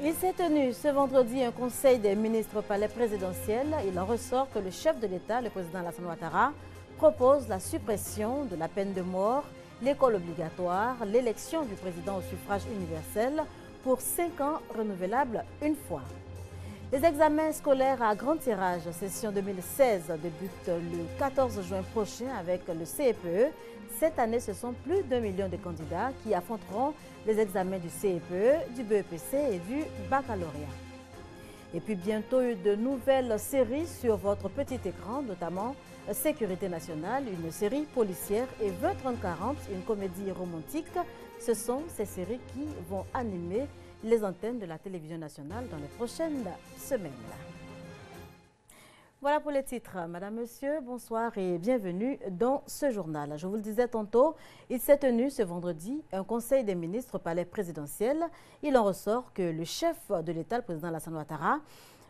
Il s'est tenu ce vendredi un conseil des ministres au palais présidentiel. Il en ressort que le chef de l'État, le président Alassane Ouattara, propose la suppression de la peine de mort, l'école obligatoire, l'élection du président au suffrage universel pour 5 ans renouvelables une fois. Les examens scolaires à grand tirage, session 2016, débutent le 14 juin prochain avec le CEPE. Cette année, ce sont plus d'1 million de candidats qui affronteront les examens du CEPE, du BEPC et du baccalauréat. Et puis bientôt, de nouvelles séries sur votre petit écran, notamment Sécurité nationale, une série policière, et 20-30-40, une comédie romantique. Ce sont ces séries qui vont animer les antennes de la télévision nationale dans les prochaines semaines. Voilà pour les titres. Madame, Monsieur, bonsoir et bienvenue dans ce journal. Je vous le disais tantôt, il s'est tenu ce vendredi un conseil des ministres au palais présidentiel. Il en ressort que le chef de l'État, le président Alassane Ouattara,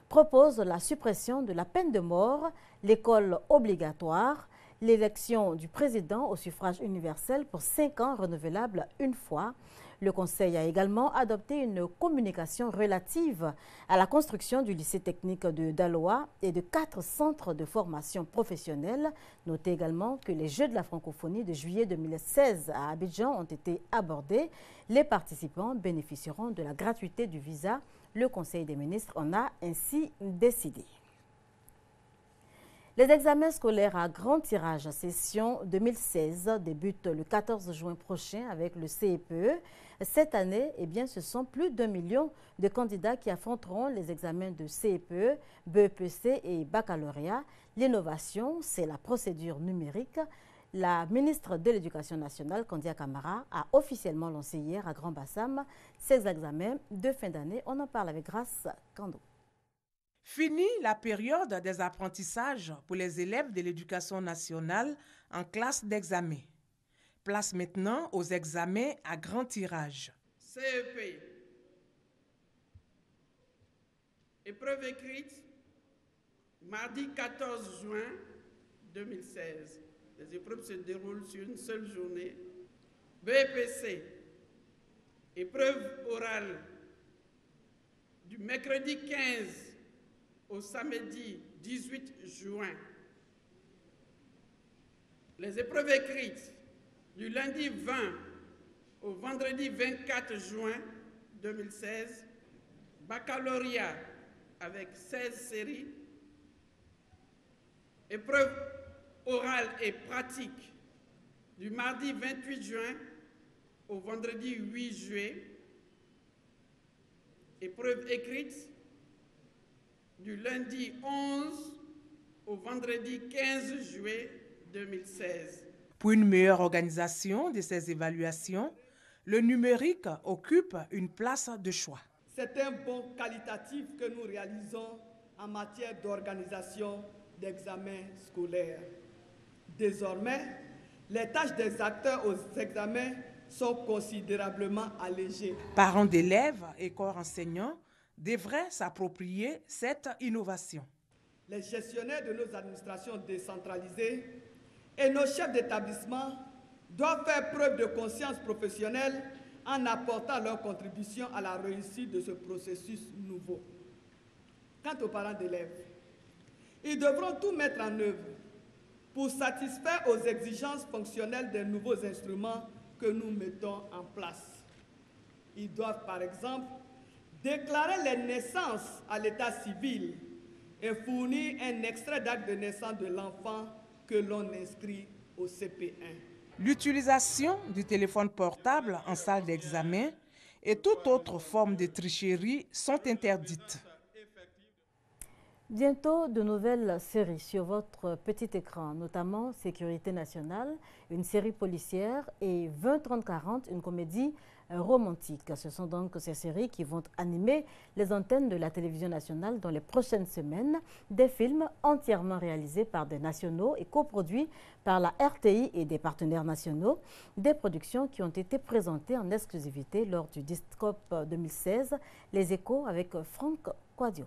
propose la suppression de la peine de mort, l'école obligatoire, l'élection du président au suffrage universel pour 5 ans renouvelables une fois. Le Conseil a également adopté une communication relative à la construction du lycée technique de Daloa et de 4 centres de formation professionnelle. Notez également que les Jeux de la francophonie de juillet 2016 à Abidjan ont été abordés. Les participants bénéficieront de la gratuité du visa. Le Conseil des ministres en a ainsi décidé. Les examens scolaires à grand tirage, session 2016, débutent le 14 juin prochain avec le CEPE. Cette année, ce sont plus d'1 million de candidats qui affronteront les examens de CEPE, BEPC et baccalauréat. L'innovation, c'est la procédure numérique. La ministre de l'Éducation nationale, Kandia Camara, a officiellement lancé hier à Grand-Bassam ces examens de fin d'année. On en parle avec Grace Kando. Fini la période des apprentissages pour les élèves de l'éducation nationale en classe d'examen. Place maintenant aux examens à grand tirage. CEP. Épreuve écrite, mardi 14 juin 2016. Les épreuves se déroulent sur une seule journée. BEPC. Épreuve orale du mercredi 15 au samedi 18 juin. Les épreuves écrites du lundi 20 au vendredi 24 juin 2016. Baccalauréat avec 16 séries. Épreuves orales et pratiques du mardi 28 juin au vendredi 8 juillet. Épreuves écrites du lundi 11 au vendredi 15 juillet 2016. Pour une meilleure organisation de ces évaluations, le numérique occupe une place de choix. C'est un bond qualitatif que nous réalisons en matière d'organisation d'examens scolaires. Désormais, les tâches des acteurs aux examens sont considérablement allégées. Parents d'élèves et corps enseignants devraient s'approprier cette innovation. Les gestionnaires de nos administrations décentralisées et nos chefs d'établissement doivent faire preuve de conscience professionnelle en apportant leur contribution à la réussite de ce processus nouveau. Quant aux parents d'élèves, ils devront tout mettre en œuvre pour satisfaire aux exigences fonctionnelles des nouveaux instruments que nous mettons en place. Ils doivent, par exemple, déclarer les naissances à l'état civil et fournir un extrait d'acte de naissance de l'enfant que l'on inscrit au CP1. L'utilisation du téléphone portable en salle d'examen et toute autre forme de tricherie sont interdites. Bientôt, de nouvelles séries sur votre petit écran, notamment Sécurité nationale, une série policière, et 20-30-40, une comédie romantique. Ce sont donc ces séries qui vont animer les antennes de la télévision nationale dans les prochaines semaines. Des films entièrement réalisés par des nationaux et coproduits par la RTI et des partenaires nationaux. Des productions qui ont été présentées en exclusivité lors du Discop 2016. Les Échos avec Franck Quadio.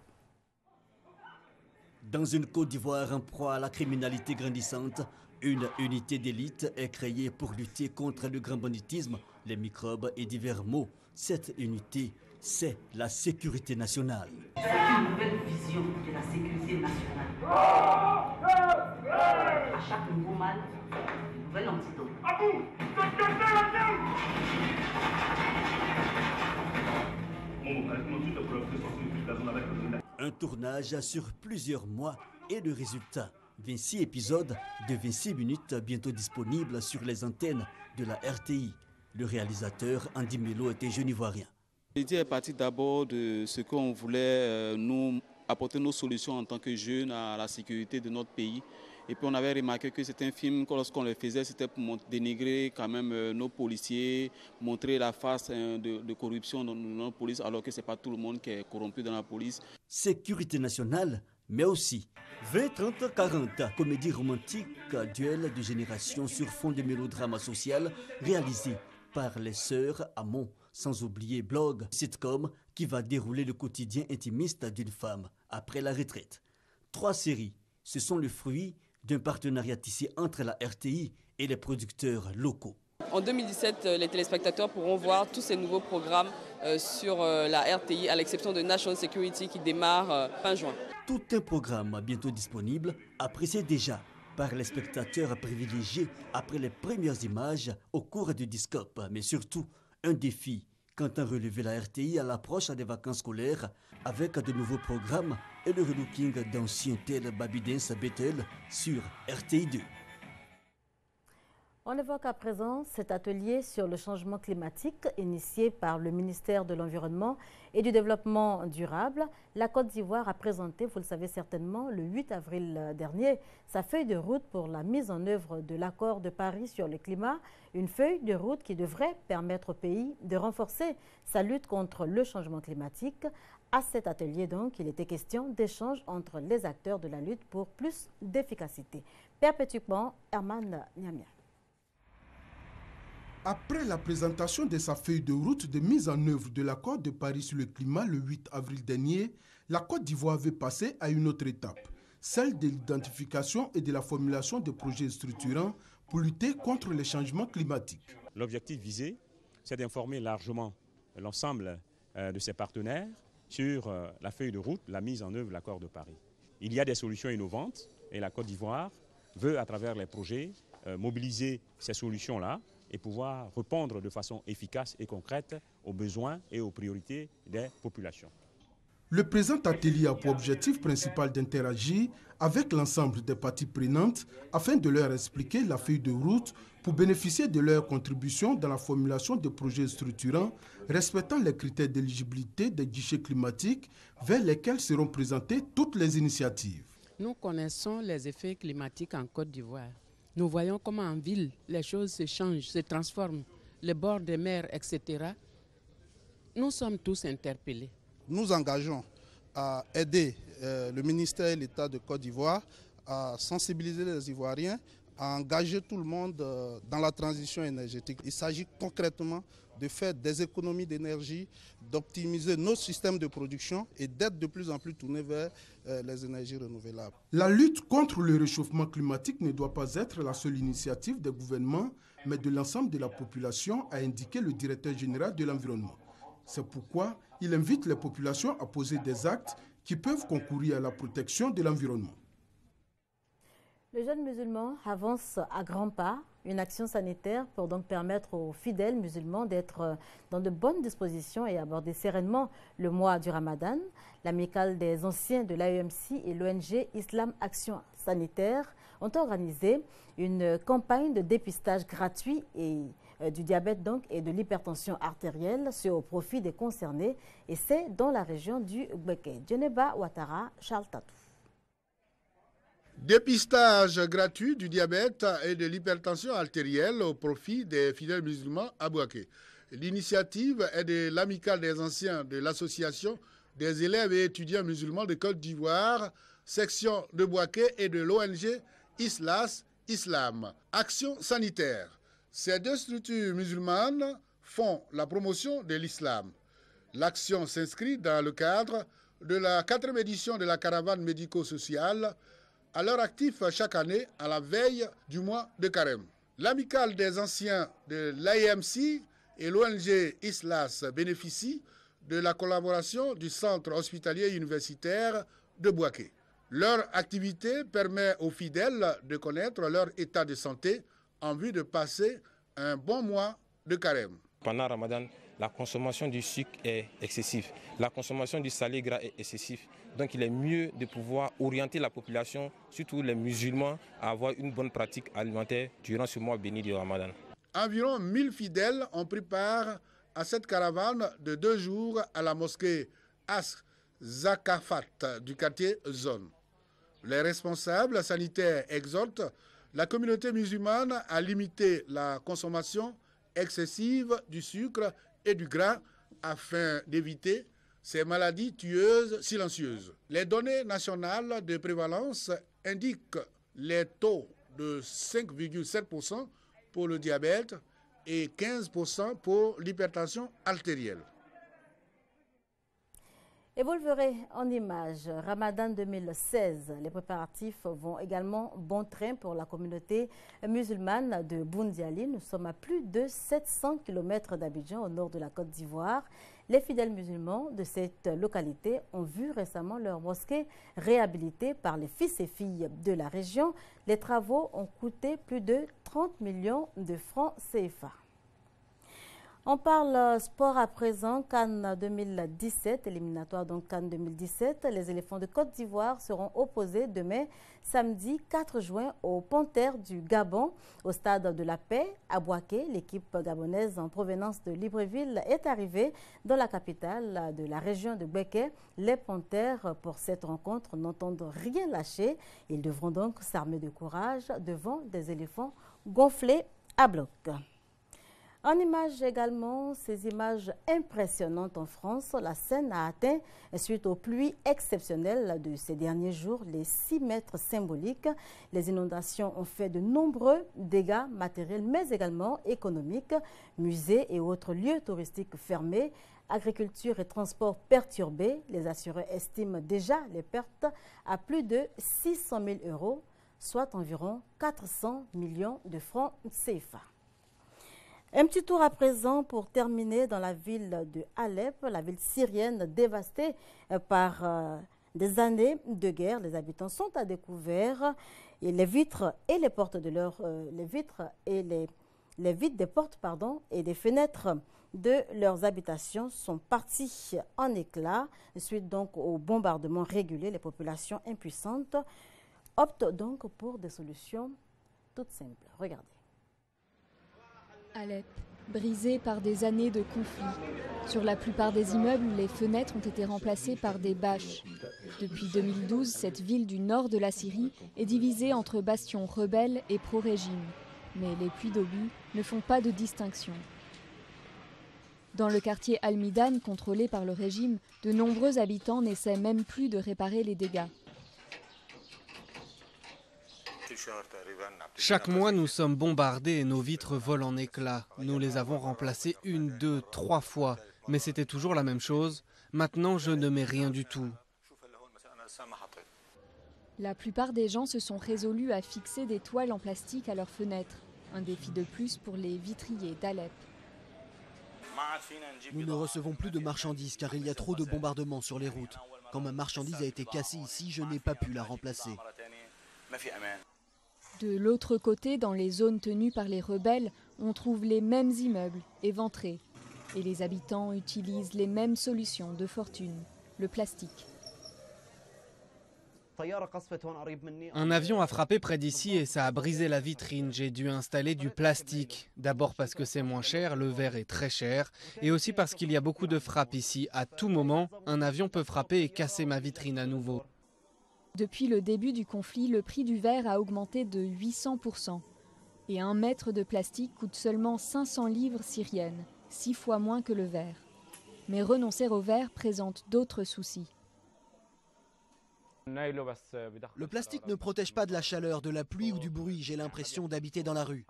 Dans une Côte d'Ivoire en proie à la criminalité grandissante, une unité d'élite est créée pour lutter contre le grand banditisme, les microbes et divers maux. Cette unité c'est la sécurité nationale. C'est une nouvelle vision de la sécurité nationale. À chaque nouveau mal, un nouvel antidote. Un tournage sur plusieurs mois et le résultat, 26 épisodes de 26 minutes bientôt disponibles sur les antennes de la RTI. Le réalisateur Andy Melo était jeune ivoirien. L'idée est partie d'abord de ce qu'on voulait nous apporter nos solutions en tant que jeunes à la sécurité de notre pays. Et puis on avait remarqué que c'était un film, lorsqu'on le faisait, c'était pour dénigrer quand même nos policiers, montrer la face de corruption dans notre police, alors que ce n'est pas tout le monde qui est corrompu dans la police. Sécurité nationale, mais aussi 20-30-40, comédie romantique, duel de génération sur fond de mélodrame social, réalisé par les sœurs Hamon, sans oublier Blog, sitcom qui va dérouler le quotidien intimiste d'une femme après la retraite. 3 séries, ce sont le fruit d'un partenariat tissé entre la RTI et les producteurs locaux. En 2017, les téléspectateurs pourront voir tous ces nouveaux programmes sur la RTI, à l'exception de National Security qui démarre fin juin. Tout un programme bientôt disponible, apprécié déjà par les spectateurs privilégiés après les premières images au cours du Discope, mais surtout un défi quant à relever la RTI à l'approche des vacances scolaires avec de nouveaux programmes et le relooking d'anciens tels Baby Dance Battle sur RTI 2. On évoque à présent cet atelier sur le changement climatique initié par le ministère de l'Environnement et du Développement durable. La Côte d'Ivoire a présenté, vous le savez certainement, le 8 avril dernier, sa feuille de route pour la mise en œuvre de l'accord de Paris sur le climat, une feuille de route qui devrait permettre au pays de renforcer sa lutte contre le changement climatique. À cet atelier, donc, il était question d'échanges entre les acteurs de la lutte pour plus d'efficacité. Perpétuellement, Herman Niamia. Après la présentation de sa feuille de route de mise en œuvre de l'accord de Paris sur le climat le 8 avril dernier, la Côte d'Ivoire veut passer à une autre étape, celle de l'identification et de la formulation de projets structurants pour lutter contre les changements climatiques. L'objectif visé, c'est d'informer largement l'ensemble de ses partenaires sur la feuille de route, la mise en œuvre de l'accord de Paris. Il y a des solutions innovantes et la Côte d'Ivoire veut, à travers les projets, mobiliser ces solutions-là et pouvoir répondre de façon efficace et concrète aux besoins et aux priorités des populations. Le présent atelier a pour objectif principal d'interagir avec l'ensemble des parties prenantes afin de leur expliquer la feuille de route pour bénéficier de leur contribution dans la formulation de projets structurants respectant les critères d'éligibilité des guichets climatiques vers lesquels seront présentées toutes les initiatives. Nous connaissons les effets climatiques en Côte d'Ivoire. Nous voyons comment en ville, les choses se changent, se transforment, les bords des mers, etc. Nous sommes tous interpellés. Nous engageons à aider le ministère et l'État de Côte d'Ivoire à sensibiliser les Ivoiriens, à engager tout le monde dans la transition énergétique. Il s'agit concrètement de faire des économies d'énergie, d'optimiser nos systèmes de production et d'être de plus en plus tournés vers les énergies renouvelables. La lutte contre le réchauffement climatique ne doit pas être la seule initiative des gouvernements, mais de l'ensemble de la population, a indiqué le directeur général de l'environnement. C'est pourquoi il invite les populations à poser des actes qui peuvent concourir à la protection de l'environnement. Le jeune musulman avance à grands pas une action sanitaire pour donc permettre aux fidèles musulmans d'être dans de bonnes dispositions et aborder sereinement le mois du Ramadan. L'amicale des anciens de l'AEMC et l'ONG Islam Action Sanitaire ont organisé une campagne de dépistage gratuit du diabète donc et de l'hypertension artérielle, c'est au profit des concernés et c'est dans la région du Gbeke. Djeneba Ouattara, Charles Tatou. Dépistage gratuit du diabète et de l'hypertension artérielle au profit des fidèles musulmans à Bouaké. L'initiative est de l'amicale des anciens de l'association des élèves et étudiants musulmans de Côte d'Ivoire, section de Bouaké et de l'ONG Islam Action Sanitaire. Ces deux structures musulmanes font la promotion de l'islam. L'action s'inscrit dans le cadre de la 4e édition de la caravane médico-sociale à leur actif chaque année à la veille du mois de Carême. L'amicale des anciens de l'AEMC et l'ONG ISLAS bénéficient de la collaboration du centre hospitalier universitaire de Bouaké. Leur activité permet aux fidèles de connaître leur état de santé en vue de passer un bon mois de carême. Pendant Ramadan, la consommation du sucre est excessive, la consommation du salé gras est excessive. Donc il est mieux de pouvoir orienter la population, surtout les musulmans, à avoir une bonne pratique alimentaire durant ce mois béni du Ramadan. Environ 1000 fidèles ont pris part à cette caravane de 2 jours à la mosquée As-Zakafat du quartier Zone. Les responsables sanitaires exhortent la communauté musulmane à limiter la consommation excessive du sucre et du gras afin d'éviter ces maladies tueuses silencieuses. Les données nationales de prévalence indiquent les taux de 5,7% pour le diabète et 15% pour l'hypertension artérielle. Et vous le verrez en images, Ramadan 2016, les préparatifs vont également bon train pour la communauté musulmane de Boundiali. Nous sommes à plus de 700 km d'Abidjan, au nord de la Côte d'Ivoire. Les fidèles musulmans de cette localité ont vu récemment leur mosquée réhabilitée par les fils et filles de la région. Les travaux ont coûté plus de 30 millions de francs CFA. On parle sport à présent, CAN 2017, éliminatoire donc CAN 2017. Les éléphants de Côte d'Ivoire seront opposés demain, samedi 4 juin, aux Panthères du Gabon, au stade de la Paix, à Bouaké. L'équipe gabonaise en provenance de Libreville est arrivée dans la capitale de la région de Bouaké. Les Panthères, pour cette rencontre, n'entendent rien lâcher. Ils devront donc s'armer de courage devant des éléphants gonflés à bloc. En images également, ces images impressionnantes en France, la Seine a atteint, suite aux pluies exceptionnelles de ces derniers jours, les 6 mètres symboliques. Les inondations ont fait de nombreux dégâts matériels, mais également économiques. Musées et autres lieux touristiques fermés, agriculture et transport perturbés. Les assureurs estiment déjà les pertes à plus de 600 000 €, soit environ 400 millions de francs CFA. Un petit tour à présent pour terminer dans la ville de Alep, la ville syrienne dévastée par des années de guerre. Les habitants sont à découvert et les vitres et les portes de les vitres et les vitres des portes et des fenêtres de leurs habitations sont parties en éclats. Suite donc au bombardement régulier, les populations impuissantes optent donc pour des solutions toutes simples. Regardez. Alep, brisée par des années de conflits. Sur la plupart des immeubles, les fenêtres ont été remplacées par des bâches. Depuis 2012, cette ville du nord de la Syrie est divisée entre bastions rebelles et pro-régime. Mais les pluies d'obus ne font pas de distinction. Dans le quartier Al-Midan, contrôlé par le régime, de nombreux habitants n'essaient même plus de réparer les dégâts. Chaque mois, nous sommes bombardés et nos vitres volent en éclats. Nous les avons remplacées 1, 2, 3 fois. Mais c'était toujours la même chose. Maintenant, je ne mets rien du tout. La plupart des gens se sont résolus à fixer des toiles en plastique à leurs fenêtres. Un défi de plus pour les vitriers d'Alep. Nous ne recevons plus de marchandises car il y a trop de bombardements sur les routes. Quand ma marchandise a été cassée ici, je n'ai pas pu la remplacer. De l'autre côté, dans les zones tenues par les rebelles, on trouve les mêmes immeubles éventrés. Et les habitants utilisent les mêmes solutions de fortune, le plastique. Un avion a frappé près d'ici et ça a brisé la vitrine. J'ai dû installer du plastique. D'abord parce que c'est moins cher, le verre est très cher. Et aussi parce qu'il y a beaucoup de frappes ici. À tout moment, un avion peut frapper et casser ma vitrine à nouveau. Depuis le début du conflit, le prix du verre a augmenté de 800%. Et 1 mètre de plastique coûte seulement 500 livres syriennes, 6 fois moins que le verre. Mais renoncer au verre présente d'autres soucis. Le plastique ne protège pas de la chaleur, de la pluie ou du bruit. J'ai l'impression d'habiter dans la rue.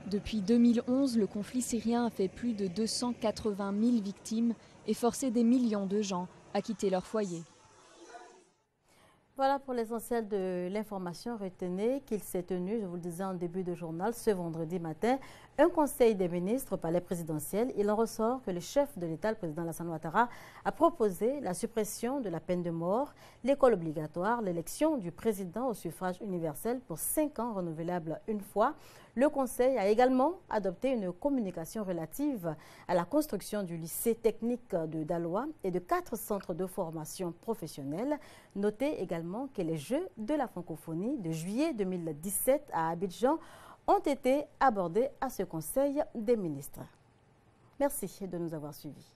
Depuis 2011, le conflit syrien a fait plus de 280 000 victimes et forcé des millions de gens à quitter leur foyer. Voilà pour l'essentiel de l'information. Retenez qu'il s'est tenu, je vous le disais en début de journal, ce vendredi matin, un conseil des ministres au palais présidentiel. Il en ressort que le chef de l'État, le président Alassane Ouattara, a proposé la suppression de la peine de mort, l'école obligatoire, l'élection du président au suffrage universel pour 5 ans renouvelable une fois. Le Conseil a également adopté une communication relative à la construction du lycée technique de Daloa et de 4 centres de formation professionnelle. Notez également que les Jeux de la francophonie de juillet 2017 à Abidjan ont été abordés à ce Conseil des ministres. Merci de nous avoir suivis.